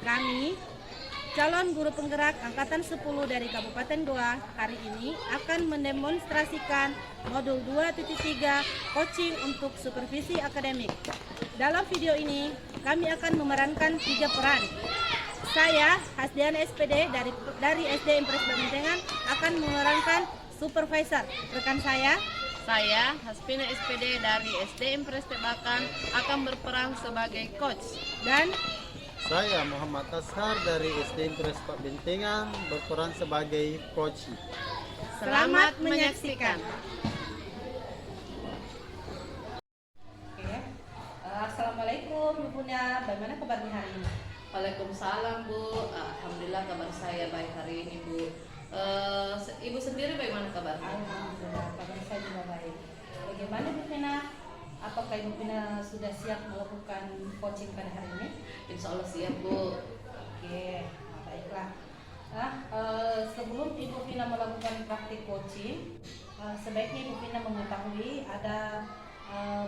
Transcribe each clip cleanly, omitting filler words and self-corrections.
Kami, calon guru penggerak Angkatan 10 dari Kabupaten Goa, hari ini akan mendemonstrasikan modul 2.3 coaching untuk supervisi akademik. Dalam video ini, kami akan memerankan 3 peran. Saya, Hasdiana SPD dari SD Impres Babentengan, akan memerankan supervisor. Rekan saya, Haspina SPD dari SD Impres Tebakan, akan berperan sebagai coach. Dan saya Muhammad Ashar dari SD Impres Babentengan berperan sebagai coach. Selamat menyaksikan. Assalamualaikum Ibu Bunda, bagaimana kabarnya hari ini? Waalaikumsalam Bu, alhamdulillah kabar saya baik hari ini Bu. Ibu sendiri bagaimana kabarnya? Alhamdulillah, kabar saya juga baik. Bagaimana Bu Vina? Apakah Ibu Vina sudah siap melakukan coaching pada hari ini? Insya Allah siap Bu. Oke, baiklah. Sebelum Ibu Vina melakukan praktik coaching, sebaiknya Ibu Vina mengetahui ada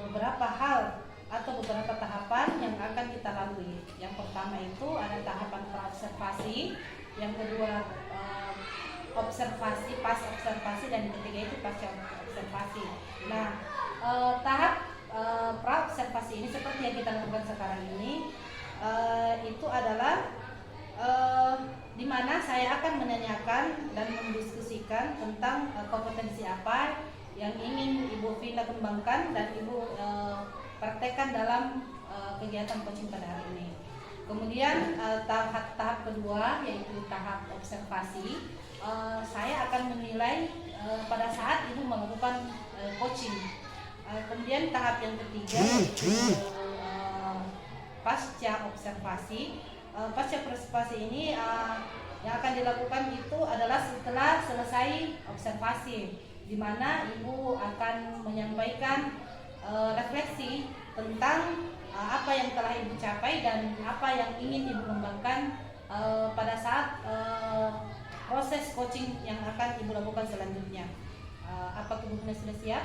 beberapa hal atau beberapa tahapan yang akan kita lalui. Yang pertama itu ada tahapan praobservasi, yang kedua observasi, pas observasi, dan yang ketiga itu pasca observasi. Nah, tahap praobservasi ini seperti yang kita lakukan sekarang ini itu adalah di mana saya akan menanyakan dan mendiskusikan tentang kompetensi apa yang ingin Ibu Vina kembangkan dan Ibu praktekkan dalam kegiatan coaching pada hari ini. Kemudian tahap kedua yaitu tahap observasi. Saya akan menilai pada saat Ibu melakukan coaching. Kemudian tahap yang ketiga yaitu pasca observasi. Pasca observasi ini yang akan dilakukan itu adalah setelah selesai observasi, di mana Ibu akan menyampaikan refleksi tentang apa yang telah Ibu capai dan apa yang ingin Ibu kembangkan pada saat proses coaching yang akan Ibu lakukan selanjutnya. Apakah Ibu sudah siap?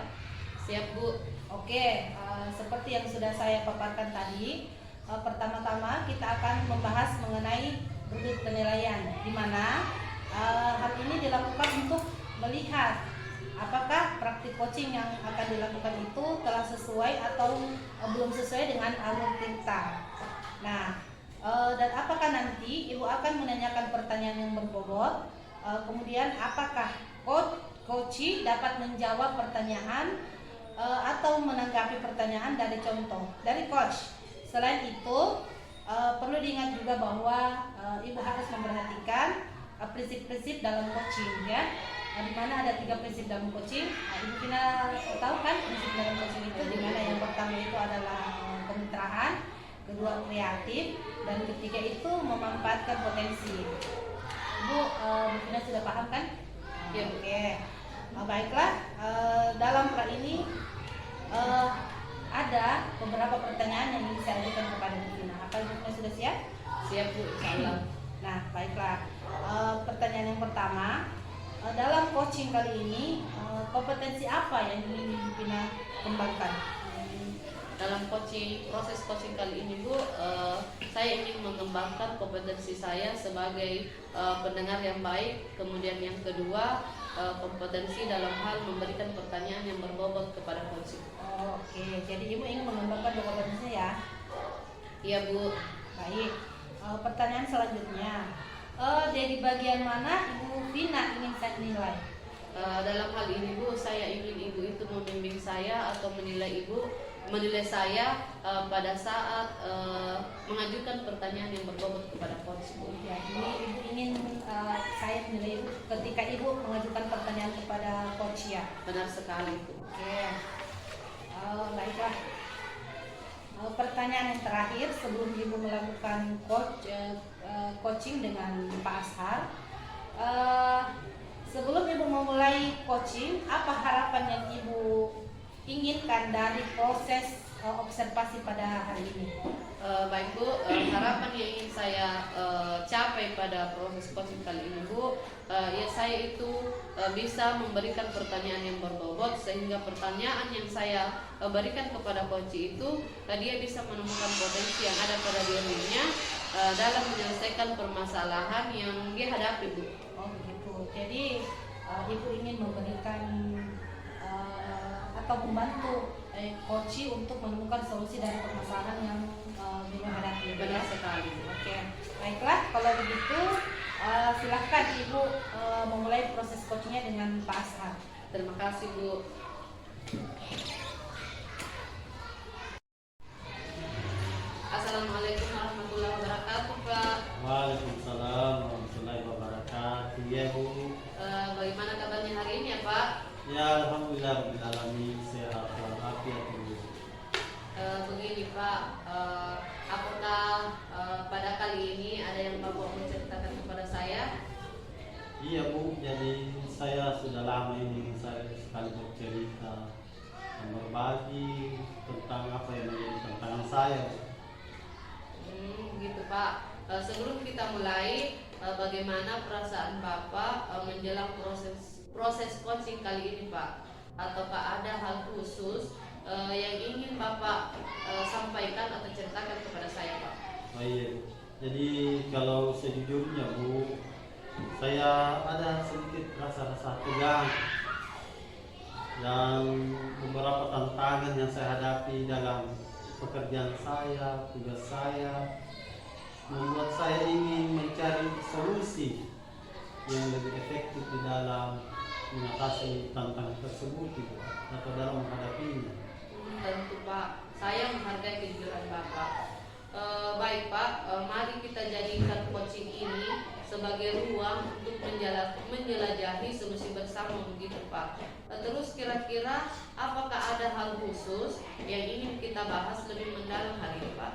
Siap Bu. Oke, seperti yang sudah saya paparkan tadi, pertama-tama kita akan membahas mengenai bentuk penilaian, di mana hal ini dilakukan untuk melihat apakah praktik coaching yang akan dilakukan itu telah sesuai atau belum sesuai dengan alur kita. Nah, dan apakah nanti Ibu akan menanyakan pertanyaan yang berbobot, kemudian apakah coach dapat menjawab pertanyaan atau menanggapi pertanyaan dari contoh dari coach. Selain itu, perlu diingat juga bahwa Ibu harus memperhatikan prinsip-prinsip dalam coaching, ya. Di mana ada 3 prinsip dalam coaching. Ibu Vina tahu kan prinsip dalam coaching itu, di mana yang pertama itu adalah kemitraan, kedua kreatif, dan ketiga itu memanfaatkan potensi. Ibu Vina sudah paham kan? Ya. Oke. Baiklah, dalam pra ini ada beberapa pertanyaan yang ingin saya ajukan kepada Ibu Vina. Apa Ibu Vina sudah siap? Siap Bu, insyaallah. Nah, baiklah. Pertanyaan yang pertama, dalam coaching kali ini, kompetensi apa yang ingin Ibu Vina kembangkan? Dalam proses coaching kali ini Bu, saya ingin mengembangkan kompetensi saya sebagai pendengar yang baik. Kemudian yang kedua, kompetensi dalam hal memberikan pertanyaan yang berbobot kepada coach. Oke, jadi Ibu ingin mengembangkan kompetensi ya? Iya Bu. Baik. Pertanyaan selanjutnya, dari bagian mana Ibu Vina ingin saya nilai? Dalam hal ini Bu, saya ingin Ibu itu membimbing saya atau menilai saya pada saat mengajukan pertanyaan yang berbobot kepada coach Bu. Jadi Ibu ingin saya menilai Ibu ketika Ibu mengajukan pertanyaan kepada coach, ya? Benar sekali Bu. Oke. Baiklah. Pertanyaan yang terakhir sebelum Ibu melakukan coaching dengan Pak Ashar. Sebelum Ibu memulai coaching, apa harapan yang Ibu inginkan dari proses observasi pada hari ini? Baik Bu, harapan yang ingin saya capai pada proses coaching kali ini Bu, ya saya itu bisa memberikan pertanyaan yang berbobot, sehingga pertanyaan yang saya berikan kepada coach itu dia bisa menemukan potensi yang ada pada dirinya dalam menyelesaikan permasalahan yang dihadapi, Bu. Oh begitu. Jadi ibu ingin memberikan atau membantu Koci untuk menemukan solusi dari permasalahan yang beliau hadapi. Benar sekali. Oke, baiklah kalau begitu silahkan ibu memulai proses coachingnya dengan Pak Ashar. Terima kasih, Bu. Assalamualaikum warahmatullahi wabarakatuh, Pak. Waalaikumsalam warahmatullahi wabarakatuh. Ya Bu. Bagaimana kabarnya hari ini ya, Pak? Ya alhamdulillah rabbil alamin, sehat walafiat Bu. Begini Pak, apakah pada kali ini ada yang Bapak mau ceritakan kepada saya? Iya Bu, jadi saya sudah lama ini saya sekali bercerita dan berbagi tentang apa yang menjadi tantangan saya. Gitu Pak. Sebelum kita mulai, bagaimana perasaan Bapak menjelang proses coaching kali ini Pak? Ataukah ada hal khusus yang ingin Bapak sampaikan atau ceritakan kepada saya Pak? Oh iya, jadi kalau sejujurnya Bu, saya ada sedikit rasa-rasa tegang dan beberapa tantangan yang saya hadapi dalam pekerjaan saya, tugas saya, membuat saya ingin mencari solusi yang lebih efektif di dalam mengatasi tantangan tersebut gitu, atau dalam menghadapinya. Tentu Pak, saya menghargai kejujuran Bapak. Baik Pak, mari kita jadikan coaching ini sebagai ruang untuk menjelajahi solusi bersama begitu Pak. Terus kira-kira apakah ada hal khusus yang ingin kita bahas lebih mendalam hari ini Pak?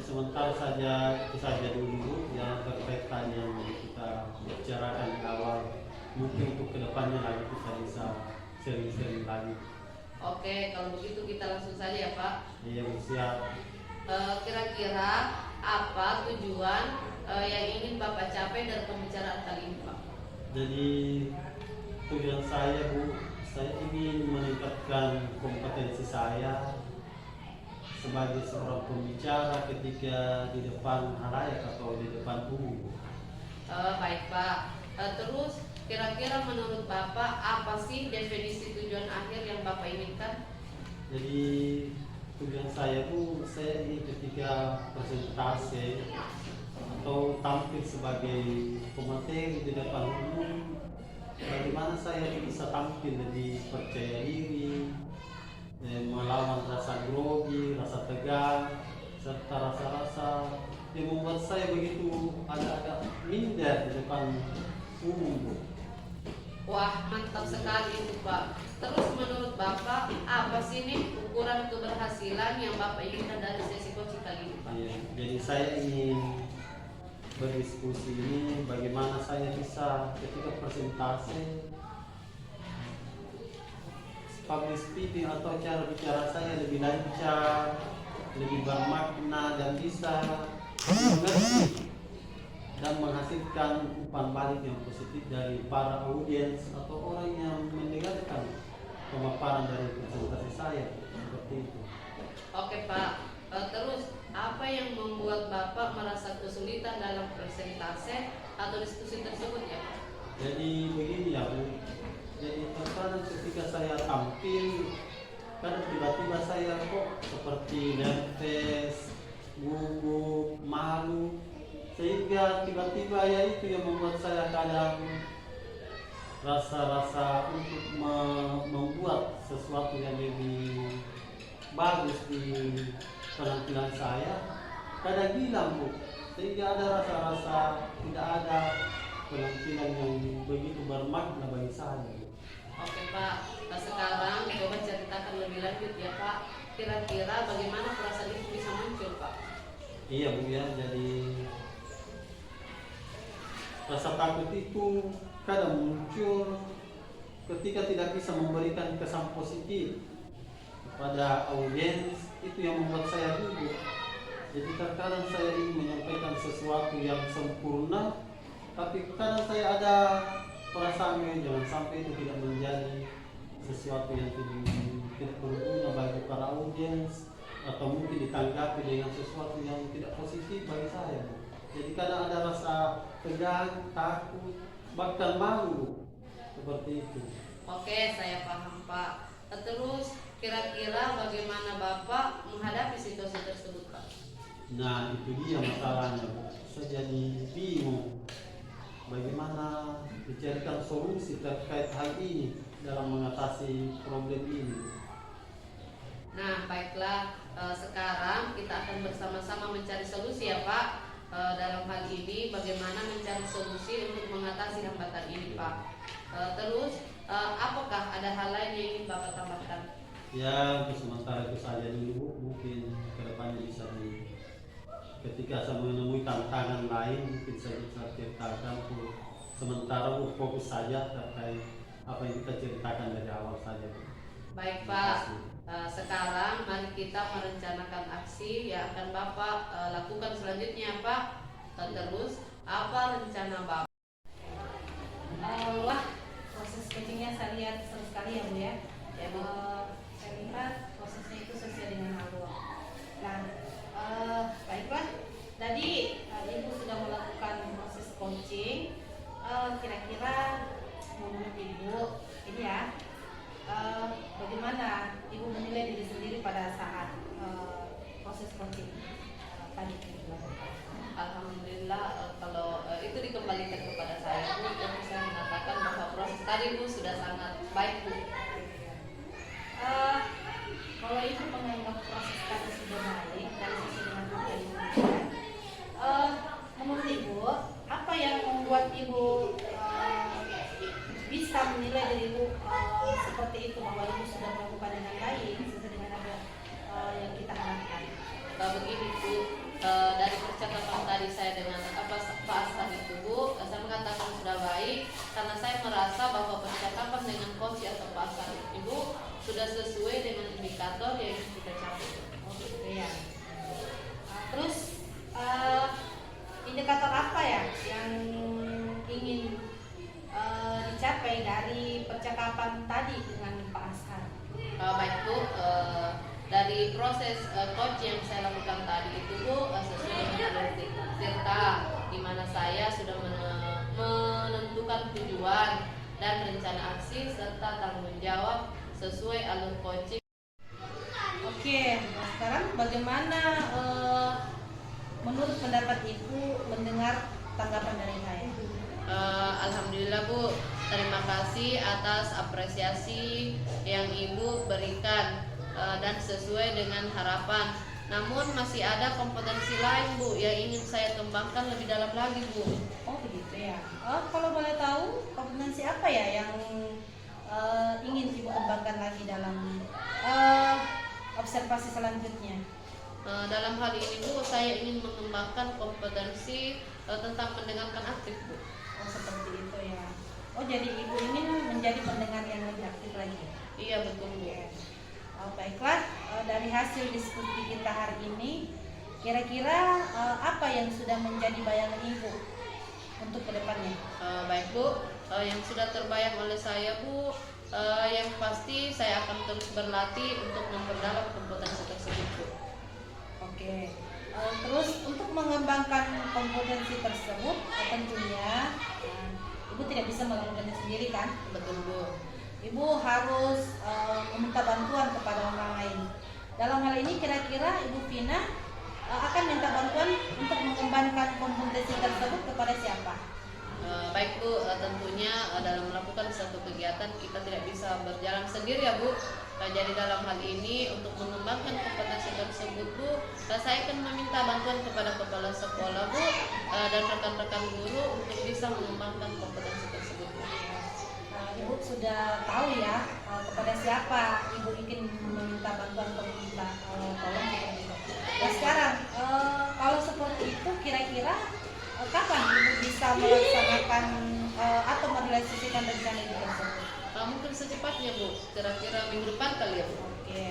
Sementara saja itu saja dulu yang berkaitan yang kita bicarakan di awal. Mungkin untuk kedepannya lagi kita bisa sering-sering lagi. Oke, kalau begitu kita langsung saja ya Pak. Iya siap. Kira-kira apa tujuan yang ingin Bapak capai dari pembicaraan kali ini Pak? Jadi tujuan saya Bu, saya ingin meningkatkan kompetensi saya sebagai seorang pembicara ketika di depan halayak atau di depan umum. Baik Pak. Terus kira-kira menurut Bapak apa sih definisi tujuan akhir yang Bapak inginkan? Jadi tujuan saya Bu, saya ingin ketika presentasi atau tampil sebagai pemateri di depan umum, bagaimana saya bisa tampil lebih percaya diri, melawan rasa grogi, rasa tegang, serta rasa-rasa yang membuat saya begitu agak-agak minder di depan umum Bu. Wah, mantap sekali itu Pak. Terus menurut Bapak apa sih nih ukuran keberhasilan yang Bapak inginkan dari sesi coaching kali ini Pak? Iya, jadi saya ingin berdiskusi ini bagaimana saya bisa ketika presentasi public speaking atau cara bicara saya lebih lancar, lebih bermakna dan bisa mengerti dan menghasilkan umpan balik yang positif dari para audiens atau orang yang mendengarkan pemaparan dari presentasi saya seperti itu. Oke Pak. Terus apa yang membuat Bapak merasa kesulitan dalam presentasi atau diskusi tersebut ya Pak? Jadi begini ya Bu, jadi terkadang ketika saya tampil, kadang tiba-tiba saya kok seperti nervous, gugup, malu, sehingga tiba-tiba ya itu yang membuat saya kadang rasa-rasa untuk membuat sesuatu yang lebih bagus di penampilan saya kadang hilang Bu, sehingga ada rasa-rasa tidak ada penampilan yang begitu bermakna bagi saya. Oke Pak, sekarang coba ceritakan lebih lanjut ya Pak. Kira-kira bagaimana perasaan itu bisa muncul Pak? Iya Bu ya, jadi rasa takut itu kadang muncul ketika tidak bisa memberikan kesan positif kepada audiens, itu yang membuat saya gugup. Jadi terkadang saya ingin menyampaikan sesuatu yang sempurna, tapi kadang saya ada perasaan jangan sampai itu tidak menjadi sesuatu yang tidak berguna bagi para audiens atau mungkin ditanggapi dengan sesuatu yang tidak positif bagi saya, Bu. Jadi kadang ada rasa tegang, takut, bahkan malu seperti itu. Oke, saya paham Pak. Terus kira-kira bagaimana Bapak menghadapi situasi tersebut Pak? Nah itu dia masalahnya, Bu. Saya jadi bingung bagaimana mencarikan solusi terkait hal ini dalam mengatasi problem ini. Nah, baiklah, sekarang kita akan bersama-sama mencari solusi ya Pak. Dalam hal ini bagaimana mencari solusi untuk mengatasi hambatan ini Pak. Terus apakah ada hal lain yang ingin Bapak tambahkan? Ya untuk sementara itu saja dulu, mungkin kedepannya bisa ketika saya menemui tantangan lain mungkin saya bisa ceritakan. Sementara fokus saja terkait apa yang kita ceritakan dari awal saja. Baik Pak, sekarang mari kita merencanakan aksi yang akan Bapak lakukan selanjutnya Pak. Terus apa rencana Bapak? Wah, proses coachingnya saya lihat seru sekali ya Bu ya. Ya Bu. Saya lihat prosesnya itu sesuai dengan alur. Nah, baiklah. Tadi Ibu sudah melakukan proses coaching. Kira-kira menurut Ibu ini ya, bagaimana Ibu menilai diri sendiri pada saat proses coaching tadi? Alhamdulillah, kalau itu dikembalikan kepada saya Bu, dan saya mengatakan bahwa proses tadi Bu sudah sangat baik Bu. Kalau Ibu menganggap proses tadi sudah baik dari sisi dengan apa yang Ibu menurut Ibu, apa yang membuat Ibu bisa menilai diri Ibu seperti itu, bahwa Ibu sudah melakukan dengan baik sesuai dengan apa yang kita harapkan? Begini Bu, dari percakapan tadi saya dengan Pak Astar itu Bu, saya mengatakan sudah baik karena saya merasa bahwa percakapan dengan coach atau Pak Astar itu sudah sesuai dengan indikator yang kita capai. Oh gitu ya. Terus indikator apa ya yang ingin dicapai dari percakapan tadi dengan Pak Ashar? Baik Bu, dari proses coach yang saya lakukan tadi itu Bu, sesuai dengan serta di mana saya sudah menentukan tujuan dan rencana aksi serta tanggung jawab sesuai alur coaching. Oke, nah sekarang bagaimana menurut pendapat Ibu mendengar tanggapan dari saya? Alhamdulillah Bu, terima kasih atas apresiasi yang Ibu berikan dan sesuai dengan harapan. Namun masih ada kompetensi lain Bu yang ingin saya kembangkan lebih dalam lagi Bu. Oh begitu ya. Kalau boleh tahu kompetensi apa ya yang ingin Ibu kembangkan lagi dalam observasi selanjutnya? Dalam hal ini Bu, saya ingin mengembangkan kompetensi tentang mendengarkan aktif Bu. Oh seperti itu ya. Oh jadi Ibu ingin menjadi pendengar yang lebih aktif lagi? Iya betul Bu. Oh, baiklah, dari hasil diskusi kita hari ini, kira-kira apa yang sudah menjadi bayangan Ibu untuk kedepannya? Baik Bu, yang sudah terbayang oleh saya Bu, yang pasti saya akan terus berlatih untuk memperdalam kompetensi tersebut Bu. Oke, terus untuk mengembangkan kompetensi tersebut, tentunya Ibu tidak bisa melakukannya sendiri kan? Betul Bu. Ibu harus meminta bantuan kepada orang lain. Dalam hal ini kira-kira Ibu Vina akan minta bantuan untuk mengembangkan kompetensi tersebut kepada siapa? Baik Bu, tentunya dalam melakukan satu kegiatan kita tidak bisa berjalan sendiri ya Bu. Jadi dalam hal ini untuk mengembangkan kompetensi tersebut Bu, saya akan meminta bantuan kepada kepala sekolah Bu dan rekan-rekan guru untuk bisa mengembangkan kompetensi tersebut Bu. Ibu sudah tahu ya kepada siapa Ibu ingin meminta bantuan untuk minta tolong seperti itu. Nah sekarang kalau seperti itu kira-kira kapan Ibu bisa melaksanakan atau merealisasikan rencana Ibu tersebut? Mungkin secepatnya Bu, kira-kira minggu depan kali ya Bu. Oke,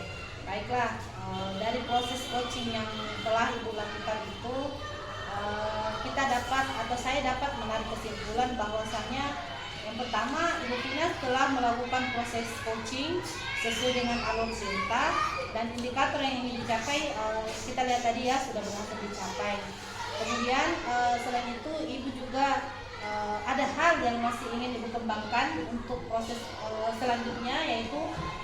baiklah. Dari proses coaching yang telah Ibu lakukan itu kita dapat atau saya dapat menarik kesimpulan bahwasanya yang pertama, Ibu Vina telah melakukan proses coaching sesuai dengan alur serta Dan indikator yang ingin dicapai kita lihat tadi ya sudah berhasil dicapai. Kemudian selain itu ibu juga ada hal yang masih ingin ibu kembangkan untuk proses selanjutnya, yaitu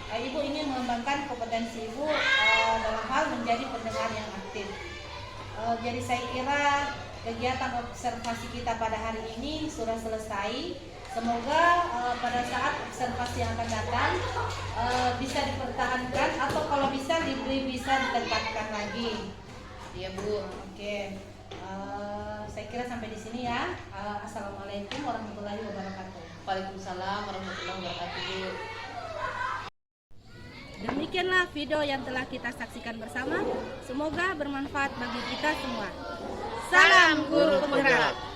ibu ingin mengembangkan kompetensi ibu dalam hal menjadi pendengar yang aktif. Jadi saya kira kegiatan observasi kita pada hari ini sudah selesai. Semoga pada saat observasi yang akan datang bisa dipertahankan atau kalau bisa bisa ditingkatkan lagi. Iya Bu. Oke. Saya kira sampai di sini ya. Assalamualaikum warahmatullahi wabarakatuh. Waalaikumsalam warahmatullahi wabarakatuh Bu. Demikianlah video yang telah kita saksikan bersama. Semoga bermanfaat bagi kita semua. Salam Guru Penggerak.